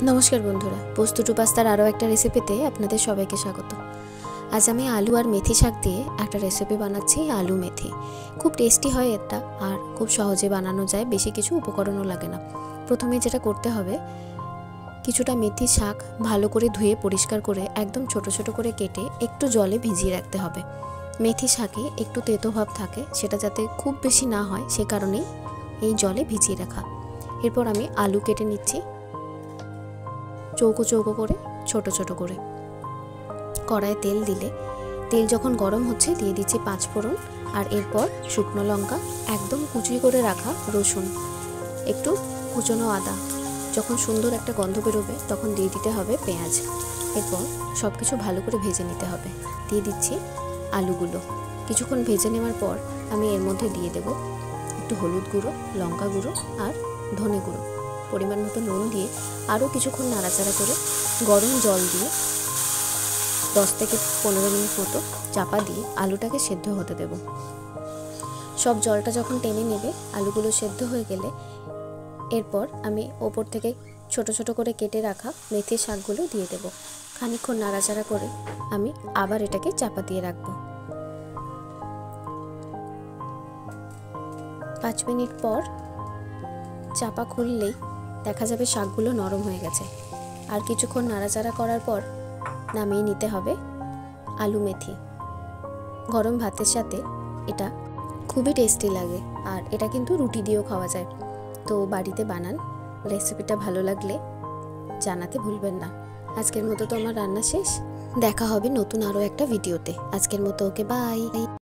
নমস্কার বন্ধুরা, পোস্তু পাস্তার আরও একটা রেসিপিতে আপনাদের সবাইকে স্বাগত। আজ আমি আলু আর মেথি শাক দিয়ে একটা রেসিপি বানাচ্ছি, আলু মেথি। খুব টেস্টি হয় এটা, আর খুব সহজে বানানো যায়, বেশি কিছু উপকরণও লাগে না। প্রথমে যেটা করতে হবে, কিছুটা মেথি শাক ভালো করে ধুয়ে পরিষ্কার করে একদম ছোট ছোট করে কেটে একটু জলে ভিজিয়ে রাখতে হবে। মেথি শাকে একটু তেতো ভাব থাকে, সেটা যাতে খুব বেশি না হয় সে কারণেই এই জলে ভিজিয়ে রাখা। এরপর আমি আলু কেটে নিচ্ছি চৌকো চৌকো করে, ছোট ছোট করে। কড়াইয়ে তেল দিলে, তেল যখন গরম হচ্ছে দিয়ে দিচ্ছি 5 ফোড়ন, আর এরপর শুকনো লঙ্কা, একদম কুচি করে রাখা রসুন, একটু কুচনো আদা। যখন সুন্দর একটা গন্ধ বেরোবে তখন দিয়ে দিতে হবে পেঁয়াজ। এরপর সব কিছু ভালো করে ভেজে নিতে হবে। দিয়ে দিচ্ছি আলুগুলো। কিছুক্ষণ ভেজে নেওয়ার পর আমি এর মধ্যে দিয়ে দেব একটু হলুদ গুঁড়ো, লঙ্কা গুঁড়ো আর ধনে গুঁড়ো, পরিমাণ মতো নুন দিয়ে আরও কিছুক্ষণ নাড়াচাড়া করে গরম জল দিয়ে 10 থেকে 15 মিনিট মতো চাপা দিয়ে আলুটাকে সেদ্ধ হতে দেব। সব জলটা যখন টেনে নেবে, আলুগুলো সেদ্ধ হয়ে গেলে এরপর আমি ওপর থেকে ছোট ছোট করে কেটে রাখা মেথি শাকগুলো দিয়ে দেব। খানিকক্ষণ নাড়াচাড়া করে আমি আবার এটাকে চাপা দিয়ে রাখব। 5 মিনিট পর চাপা খুললেই দেখা যাবে শাকগুলো নরম হয়ে গেছে। আর কিছুক্ষণ নাড়াচাড়া করার পর নামিয়ে নিতে হবে আলু মেথি। গরম ভাতের সাথে এটা খুবই টেস্টি লাগে, আর এটা কিন্তু রুটি দিয়েও খাওয়া যায়। তো বাড়িতে বানান। রেসিপিটা ভালো লাগলে জানাতে ভুলবেন না। আজকের মতো তো আমার রান্না শেষ। দেখা হবে নতুন আরও একটা ভিডিওতে। আজকের মতো ওকে বাই।